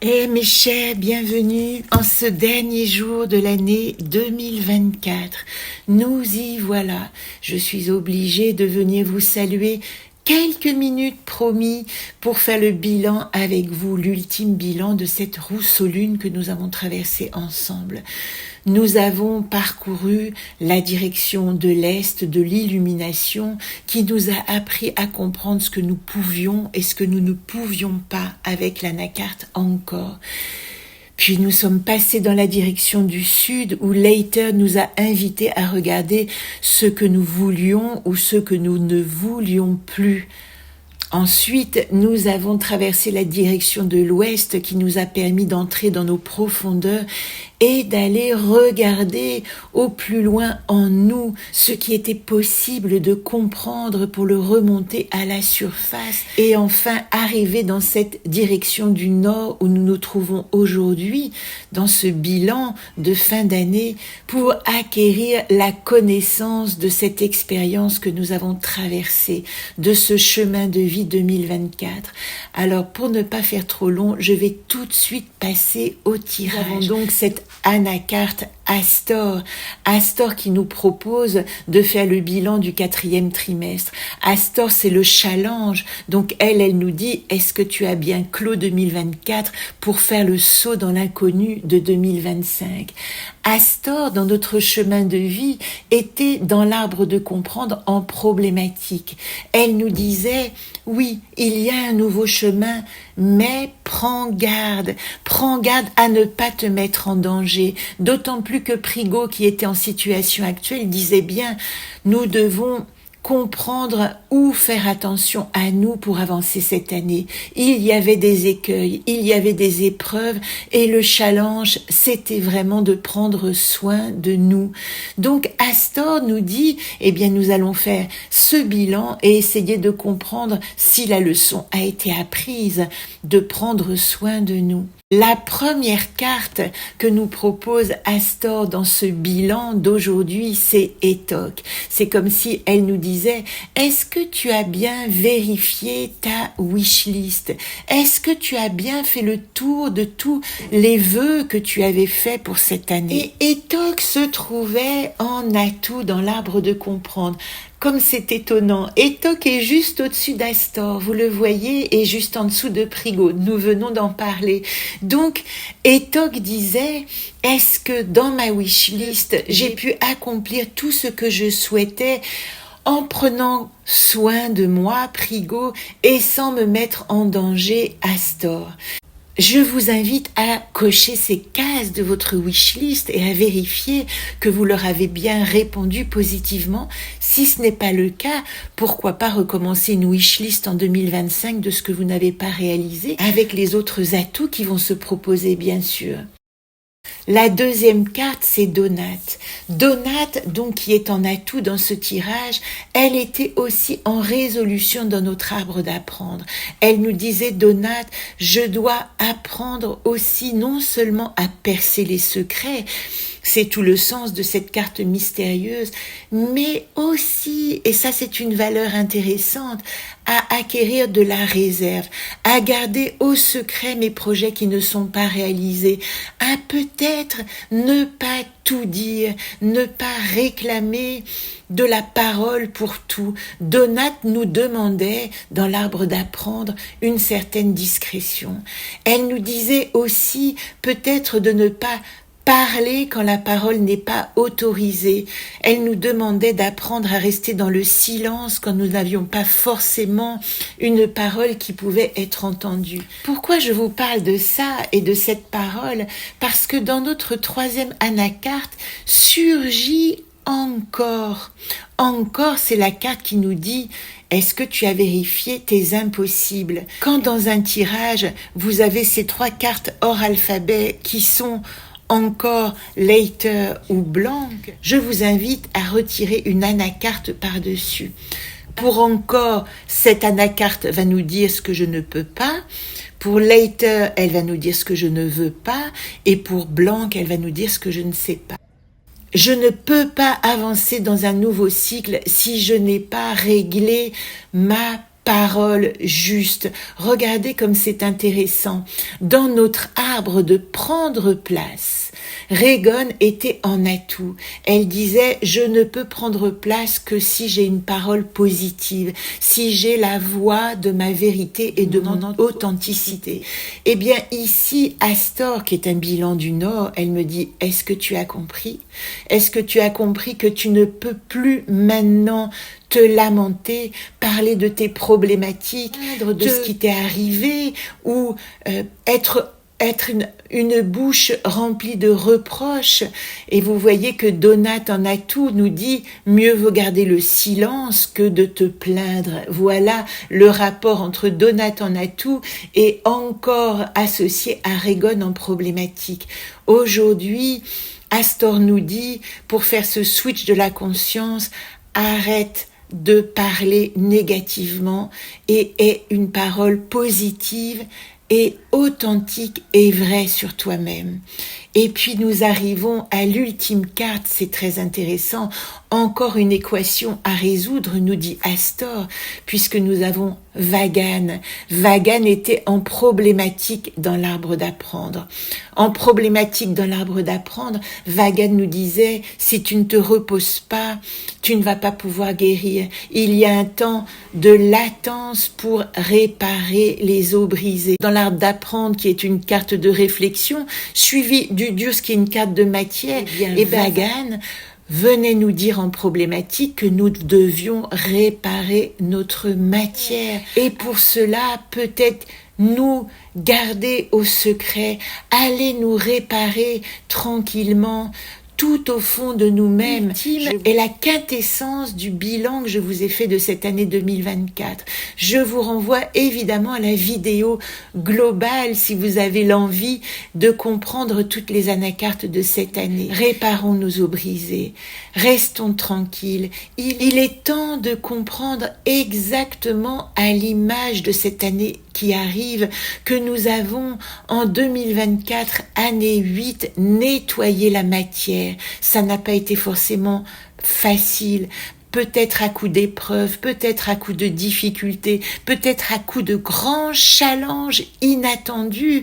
Mes chers, bienvenue en ce dernier jour de l'année 2024. Nous y voilà. Je suis obligée de venir vous saluer quelques minutes promis pour faire le bilan avec vous, l'ultime bilan de cette rousseau-lune que nous avons traversée ensemble. Nous avons parcouru la direction de l'Est, de l'illumination, qui nous a appris à comprendre ce que nous pouvions et ce que nous ne pouvions pas avec l'anacarte encore. Puis nous sommes passés dans la direction du Sud où Later nous a invités à regarder ce que nous voulions ou ce que nous ne voulions plus. Ensuite, nous avons traversé la direction de l'Ouest qui nous a permis d'entrer dans nos profondeurs et d'aller regarder au plus loin en nous ce qui était possible de comprendre pour le remonter à la surface et enfin arriver dans cette direction du Nord où nous nous trouvons aujourd'hui dans ce bilan de fin d'année pour acquérir la connaissance de cette expérience que nous avons traversée, de ce chemin de vie 2024. Alors pour ne pas faire trop long, je vais tout de suite passer au tirage. Nous avons donc cette anacarte Astor qui nous propose de faire le bilan du 4e trimestre. Astor, c'est le challenge. Donc elle nous dit, est-ce que tu as bien clos 2024 pour faire le saut dans l'inconnu de 2025? Astor, dans notre chemin de vie, était dans l'arbre de comprendre en problématique. Elle nous disait, oui, il y a un nouveau chemin, mais prends garde à ne pas te mettre en danger. D'autant plus que Prigo, qui était en situation actuelle, disait bien, nous devons comprendre où faire attention à nous pour avancer cette année. Il y avait des écueils, il y avait des épreuves et le challenge, c'était vraiment de prendre soin de nous. Donc Astor nous dit, nous allons faire ce bilan et essayer de comprendre si la leçon a été apprise, de prendre soin de nous. La première carte que nous propose Astor dans ce bilan d'aujourd'hui, c'est Etok. C'est comme si elle nous disait, est-ce que tu as bien vérifié ta wishlist? Est-ce que tu as bien fait le tour de tous les vœux que tu avais faits pour cette année? Et Etok se trouvait en atout dans l'arbre de comprendre. Comme c'est étonnant, Etok est juste au-dessus d'Astor, vous le voyez, et juste en dessous de Prigo. Nous venons d'en parler. Donc, Etok disait, est-ce que dans ma wishlist, j'ai pu accomplir tout ce que je souhaitais en prenant soin de moi, Prigo, et sans me mettre en danger, Astor? Je vous invite à cocher ces cases de votre wishlist et à vérifier que vous leur avez bien répondu positivement. Si ce n'est pas le cas, pourquoi pas recommencer une wishlist en 2025 de ce que vous n'avez pas réalisé avec les autres atouts qui vont se proposer, bien sûr. La deuxième carte, c'est Donate. Donate, donc, qui est en atout dans ce tirage, elle était aussi en résolution dans notre arbre d'apprendre. Elle nous disait, Donate, je dois apprendre aussi non seulement à percer les secrets, c'est tout le sens de cette carte mystérieuse, mais aussi, et ça c'est une valeur intéressante, à acquérir de la réserve, à garder au secret mes projets qui ne sont pas réalisés, à peut-être ne pas tout dire, ne pas réclamer de la parole pour tout. Donate nous demandait, dans l'arbre d'apprendre, une certaine discrétion. Elle nous disait aussi peut-être de ne pas parler quand la parole n'est pas autorisée. Elle nous demandait d'apprendre à rester dans le silence quand nous n'avions pas forcément une parole qui pouvait être entendue. Pourquoi je vous parle de ça et de cette parole? Parce que dans notre 3e anacarte surgit encore. Encore, c'est la carte qui nous dit est-ce que tu as vérifié tes impossibles? Quand dans un tirage, vous avez ces 3 cartes hors alphabet qui sont encore Later ou Blanc, je vous invite à retirer une anacarte par-dessus. Pour encore, cette anacarte va nous dire ce que je ne peux pas. Pour Later, elle va nous dire ce que je ne veux pas. Et pour Blanc, elle va nous dire ce que je ne sais pas. Je ne peux pas avancer dans un nouveau cycle si je n'ai pas réglé ma paroles justes. Regardez comme c'est intéressant. Dans notre arbre de prendre place, Régone était en atout. Elle disait, je ne peux prendre place que si j'ai une parole positive, si j'ai la voix de ma vérité et de mon authenticité. Eh bien, ici, Astor, qui est un bilan du Nord, elle me dit, est-ce que tu as compris? Est-ce que tu as compris que tu ne peux plus maintenant te lamenter, parler de tes problématiques, de ce qui t'est arrivé, ou être une bouche remplie de reproches. Et vous voyez que Donat en Atout nous dit mieux vaut garder le silence que de te plaindre. Voilà le rapport entre Donat en Atout et encore associé à Régone en problématique. Aujourd'hui, Astor nous dit, pour faire ce switch de la conscience, arrête de parler négativement et aie une parole positive et authentique et vraie sur toi-même. Et puis nous arrivons à l'ultime carte, c'est très intéressant, encore une équation à résoudre, nous dit Astor, puisque nous avons Vagan. Vagan était en problématique dans l'arbre d'apprendre. En problématique dans l'arbre d'apprendre, Vagan nous disait, si tu ne te reposes pas, tu ne vas pas pouvoir guérir. Il y a un temps de latence pour réparer les os brisés. Dans l'arbre d'apprendre, qui est une carte de réflexion, suivie du Durs, qui est une carte de matière, et Vagan venait nous dire en problématique que nous devions réparer notre matière. Et pour cela, peut-être nous garder au secret, aller nous réparer tranquillement, tout au fond de nous-mêmes, est la quintessence du bilan que je vous ai fait de cette année 2024. Je vous renvoie évidemment à la vidéo globale si vous avez l'envie de comprendre toutes les anacartes de cette année. Réparons nos os brisés, restons tranquilles. Il est temps de comprendre exactement à l'image de cette année qui arrive, que nous avons en 2024, année 8, nettoyé la matière. Ça n'a pas été forcément facile, peut-être à coup d'épreuves, peut-être à coup de difficultés, peut-être à coup de grands challenges inattendus,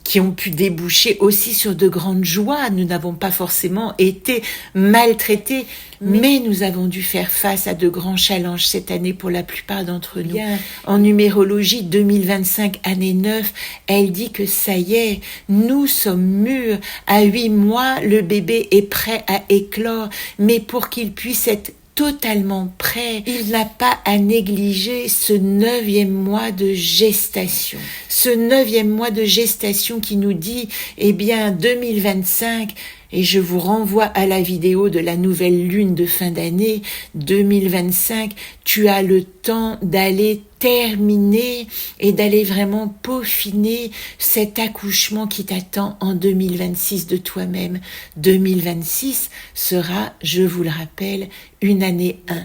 qui ont pu déboucher aussi sur de grandes joies. Nous n'avons pas forcément été maltraités, mais nous avons dû faire face à de grands challenges cette année pour la plupart d'entre nous. En numérologie 2025, année 9, elle dit que ça y est, nous sommes mûrs. À 8 mois, le bébé est prêt à éclore, mais pour qu'il puisse être totalement prêt, il n'a pas à négliger ce 9e mois de gestation. Ce 9e mois de gestation qui nous dit, eh bien, 2025, et je vous renvoie à la vidéo de la nouvelle lune de fin d'année, 2025, tu as le temps d'aller terminer et d'aller vraiment peaufiner cet accouchement qui t'attend en 2026 de toi-même. 2026 sera, je vous le rappelle, une année 1-1.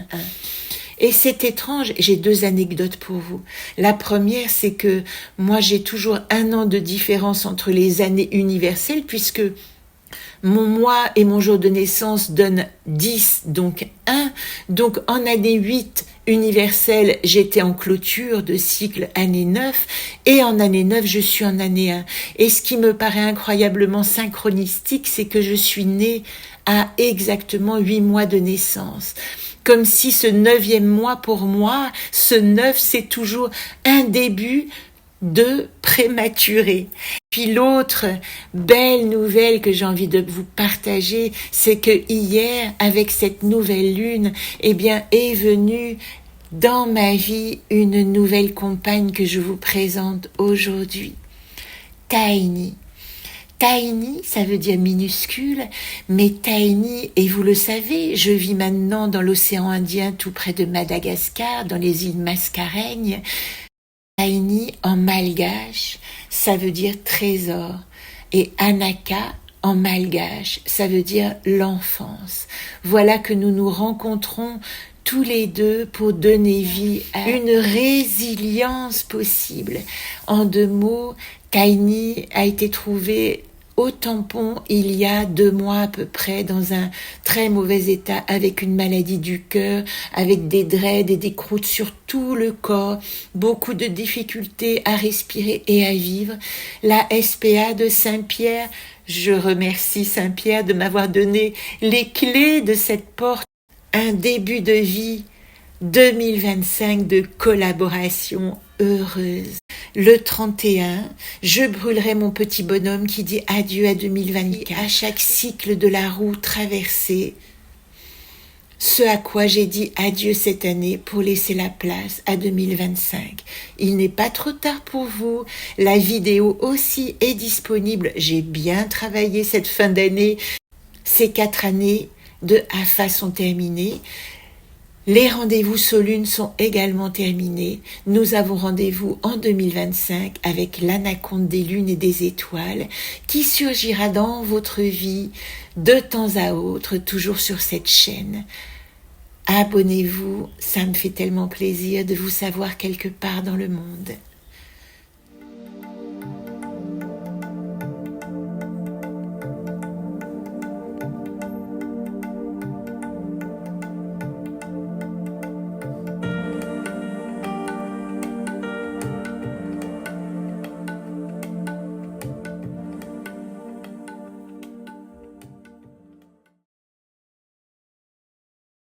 Et c'est étrange, j'ai 2 anecdotes pour vous. La première, c'est que moi j'ai toujours 1 an de différence entre les années universelles, puisque mon mois et mon jour de naissance donnent 10, donc 1. Donc en année 8 universelle, j'étais en clôture de cycle année 9, et en année 9, je suis en année 1. Et ce qui me paraît incroyablement synchronistique, c'est que je suis née à exactement 8 mois de naissance. Comme si ce 9e mois, pour moi, ce 9, c'est toujours un début de prématuré. Puis l'autre belle nouvelle que j'ai envie de vous partager, c'est que hier, avec cette nouvelle lune, eh bien, est venue dans ma vie une nouvelle compagne que je vous présente aujourd'hui. Tiny. Tiny, ça veut dire minuscule, mais Tiny, et vous le savez, je vis maintenant dans l'océan Indien, tout près de Madagascar, dans les îles Mascareignes. Tiny en malgache, ça veut dire trésor, et Anaka en malgache, ça veut dire l'enfance. Voilà que nous nous rencontrons tous les deux pour donner vie à une résilience possible. En 2 mots, Tiny a été trouvée au tampon il y a 2 mois à peu près, dans un très mauvais état, avec une maladie du cœur, avec des draides et des croûtes sur tout le corps, beaucoup de difficultés à respirer et à vivre. La SPA de Saint-Pierre, je remercie Saint-Pierre de m'avoir donné les clés de cette porte, un début de vie 2025 de collaboration heureuse. Le 31, je brûlerai mon petit bonhomme qui dit adieu à 2024, à chaque cycle de la roue traversée, ce à quoi j'ai dit adieu cette année pour laisser la place à 2025. Il n'est pas trop tard pour vous, la vidéo aussi est disponible, j'ai bien travaillé cette fin d'année, ces 4 années de AFA sont terminées. Les rendez-vous Solune sont également terminés. Nous avons rendez-vous en 2025 avec l'anaconde des lunes et des étoiles qui surgira dans votre vie de temps à autre, toujours sur cette chaîne. Abonnez-vous, ça me fait tellement plaisir de vous savoir quelque part dans le monde.